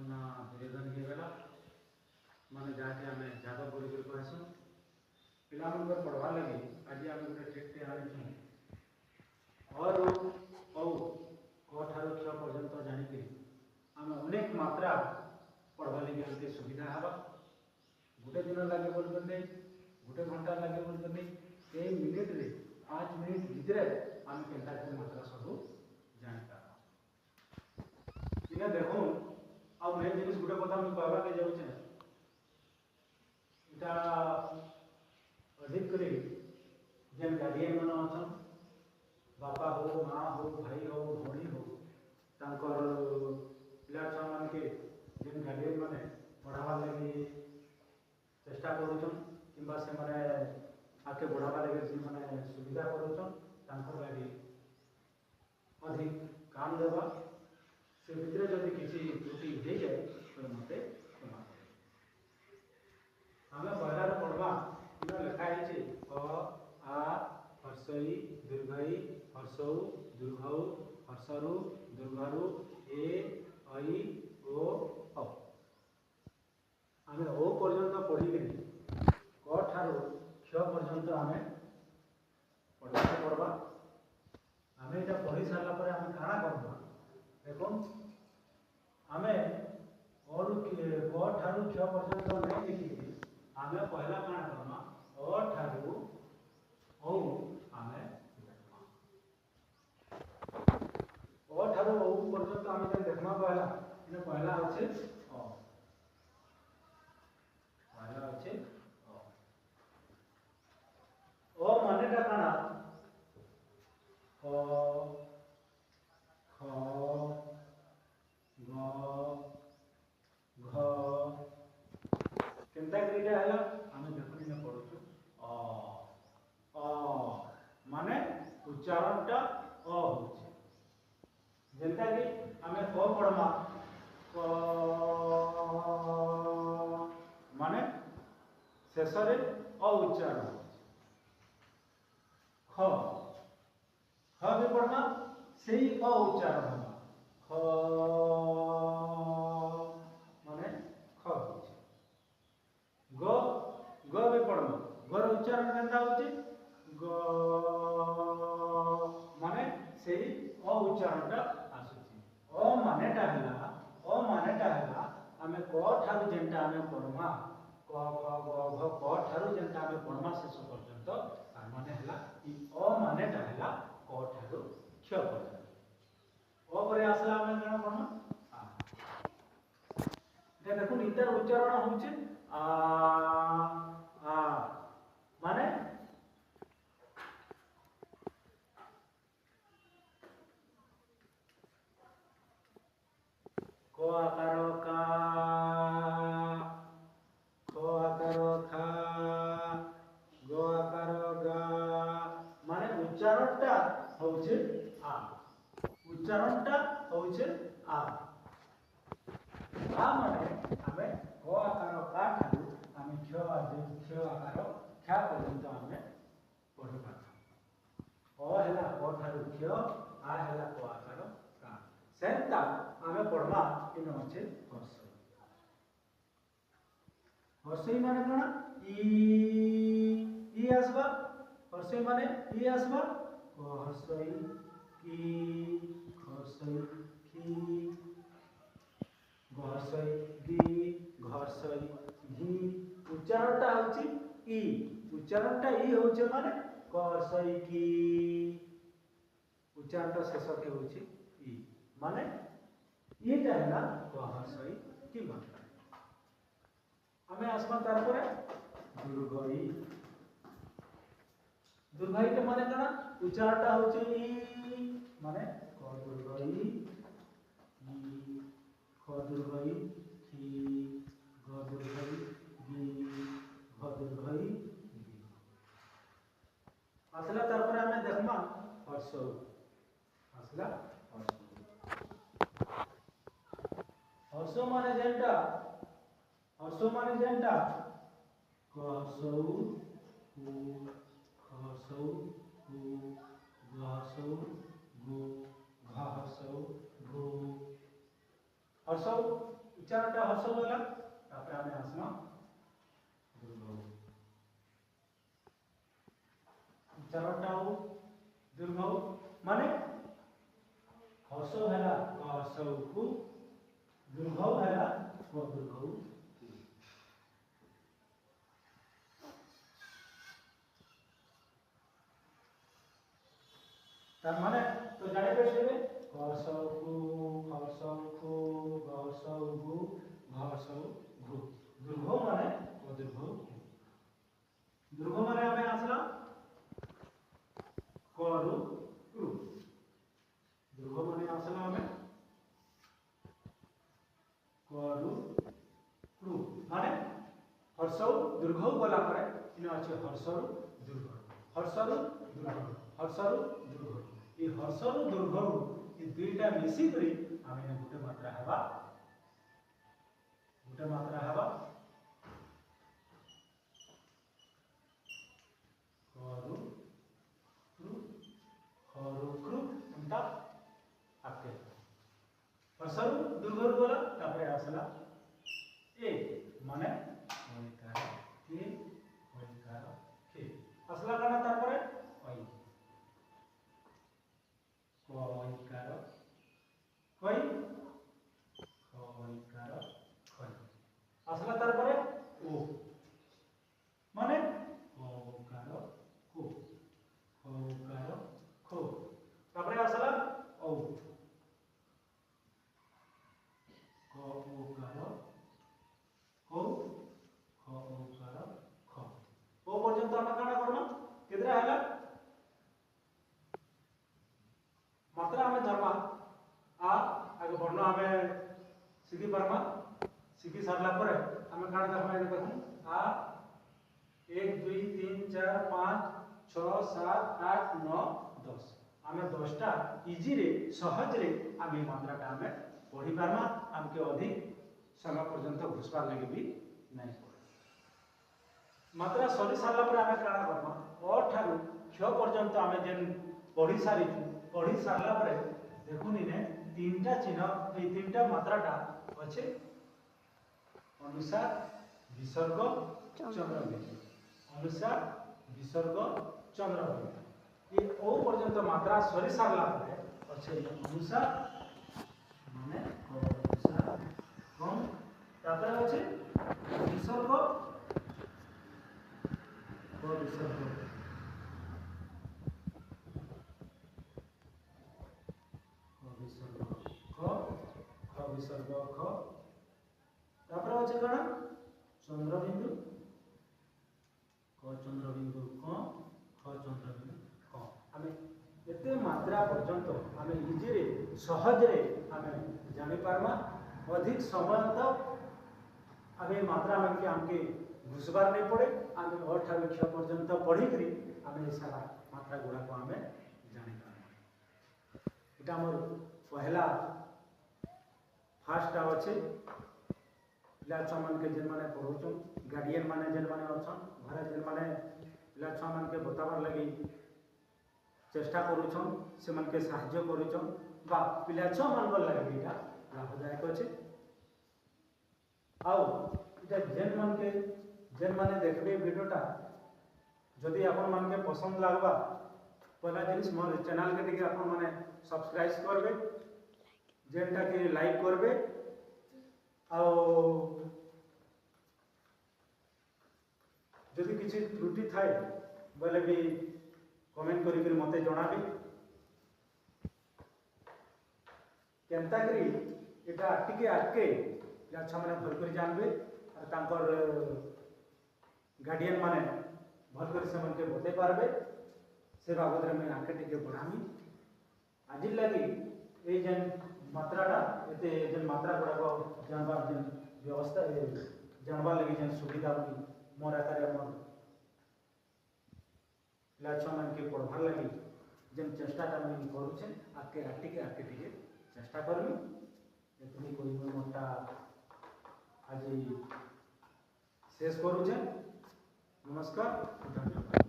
ना दुर्योधन ही गला माने जाके आम जादव बोल कहसु पिला पढ़वार लगे आज आम गोटे ट्रिकटे आनी और औ क ठारू क्ष पर्यंत जानिक आम अनेक मात्रा पढ़वा लगे आमके सुविधा हाँ गोटे दिन लगे बोलते नहीं गोटे घंटा लगे बोलते नहीं ए मिनिट रे 5 मिनिट भितर आम के मात्रा सब जापर इना देखो आ मेन जिन गोटे कथा मुझे कहवा के जाऊे यहाँ अधिक कर जेन गार्डियन मान अच्छा बापा हो माँ हो भाई हो भौणी हो तांकर पिला छुआ मान के जेन गार्डियन मैंने पढ़ावार लगे चेष्टा करुचन किंबा से माने आगे बढ़ावा लगे जी मैंने सुविधा करुचन तांकर लगे अधिक काम देवा से भितर जदि किसी त्रुटि हो जाए तो मत क्षमा कर आम पहला पढ़वा इन लिखाई क आ हर्षई दीर्घई हर्षौ दीर्घौ हर्षरु दीर्घरु ए ऐ ओ औ आम ओ पर्यंत पढ़ी क ठारू क्ष पर्यंत आम पढ़ा पढ़वा आम यहाँ पढ़ी सारापर आम काଣା करवा देखो आम और क ठारू क्ष पर्यंत नहीं लिखिकी आम पहला काଣା करवा अ ठारू औ आम ओ ठारू औ पर्यंत आम देखमा पहला इन पहला अच्छे अ पहला अच्छे अ मानेटा काଣା क ख ग घ केनता करिटा हैला आमे देखनि न पढुछु अ माने उच्चारणटा अ होचे जेंता कि आमे क पढमा क माने शेषरे अ उच्चारण ख ख भी पढ़ना से अ उच्चारण ख माने ख ग ग भी पढ़ना गर उच्चारण केनता होची ग माने से अ उच्चारणटा आसुची अ मानेटा हैला आमे क ठारू जेंटा आमे पढ़मा क ख ग घ क ठारू जेंटा आमे पढ़मा शेष पर्यंत तार माने हैला इ अ मानेटा हैला क ठारू क्ष पर्यंत अ परे आसला आमे केना पढ़मा आ এটা দেখুন ইতার উচ্চারণ হচ্ছে আ আ মানে ক আকার কা খ আকার খা গ আকার গা মানে উচ্চারণটা হচ্ছে আ উচ্চারণটা হচ্ছে আ माने आमे क आकार का ठारू आमे क्ष आकार ख्या पर्यंत आमे पढ़ी पाता अ हैला क ठारू क्ष आ हैला क आकार का सेंता आमे पढ़मा इन अछि हर्षई हर्षई माने कोना ई आसबा हर्षई माने ई आसबा क हर्षई की हर्षई की घर्षई दी घर्षई घी उच्चारणटा होची ई उच्चारणटा ई होचे माने घर्षई की उच्चारणटा शेष के होची ई माने एटा हैला घर्षई की मात्रा हमें आसमा तार परे दीर्घई दीर्घईटा माने कना उच्चारणटा होची ई माने क दीर्घई दुर्घई खी ग दुर्घई गी घ दुर्घई गी आसला तार पर हमें देखमा हर्ष आसला हर्ष माने जेंटा क हर्षौ हु ख हर्षौ हु ग हर्षौ गु घ हर्षौ घु हर्षौ उच्चारणटा हर्ष होला तापर आमे आसमा दीर्घ उच्चारणटा हो दीर्घ माने हर्ष होला क हर्ष को दीर्घ होला क दीर्घ तार माने तो जाने बैठे घसौ घसौ घसौ घसौ घु दीर्घ माने अदीर्घ दीर्घ माने आमे आसला करु कृ दीर्घ माने आसला आमे करु कृ माने हर्षौ दीर्घ बोला परे इन अछि हर्षरु दीर्घ हर्षरु दीर्घ हर्षरु दीर्घ ये हर्षरु दीर्घ ये दुईटा मिसी करी आमे गुटे मात्रा हेबा करु कृ अंता आके हर्षरु दीर्घ बोला तापर आसला ए माने ओइकार के असला काना तापर ओइ कोइकार कोइ कोइकार कोइ असला तापर ओ माने ओकार को ओकार खो तापर असला ओ को ओकार को ख ओकार ख ओ पर्यंत हम काना करना केतरा हैला मात्रा हमें धर्मा आ आगे वर्ण हमें सीखी पारमा सीखी सारला परे हमें काना धर्मा ये देखो आ 1 2 3 4 5 6 7 8 9 10 हमें 10टा इजी रे सहज रे आमे मात्रा का हमें पढ़ी पारमा हमके अधिक समय पर्यंत घुसबार लगे भी नहीं मात्रा सरी सारला पर आमे काना करमा अ ठारू क्ष पर्यंत आमे जेन पढ़ी सारला पर देखुनी ने तीनटा चिन्ह ए तीनटा मात्राटा अछि अनुसार विसर्ग चंद्रबिंदु अनुसार विसर्ग चंद्रबिंदु ये ओ पर्यंत मात्रा सरी सारला पर अछि अनुसार माने अनुसार कम तापर अछि विसर्ग को विसर्ग विसर्ग ख तापर अछि कणा चंद्रबिंदु क चंद्रबिंदु क ख चंद्रबिंदु ख हमें एते मात्रा पर्यंत हमें इजी रे सहज रे हमें जानि पारमा अधिक समय तक हमें मात्रा में हमके घुसबार नहीं पड़े हमें और ठार क्ष पर्यंत पढ़ी करी हमें सारा मात्रा गुड़ा को हमें जानि पारमा एटा हमर पहला फास्ट अच्छे पिला छुआ मान के जेन माने पढ़ौछन गार्डियन माने जेन माने अछन घरे जेन माने पिला छुआ मान के बताबार लगी चेष्टा करूछन से मान के सहाय्य करूछन बा पिला छुआ मान बोल लगे एटा लाभदायक अच्छे आउ एटा जेन माने देखबे वीडियोटा जदि आपन मान के पसंद लागबा पहला जिनिस मोर चैनल के टिके आपन माने सब्सक्राइब करबे जेनटा के लाइक करबे आ जदि किसी त्रुटि थाए बोले भी कमेंट करी मते जणाबे केनता करी एटा टिके आके अच्छा माने भल कर जानबे और तांकर गार्डियन माने भल कर से मन के बते पारबे से बाबद रे मैं आके टिके बढ़ामी आज लगी ए जन मात्राटा एते जन मात्रा गुड़ा को जानबार जन व्यवस्था जानबार लगी जन सुविधा बनी मोर आकार मोर लाछा मन के पढ़बार लगी जन चेष्टाटा मुई करूछे आके टिके चेष्टा करमी एतनी कोई मोटा आज शेष करूछे नमस्कार धन्यवाद।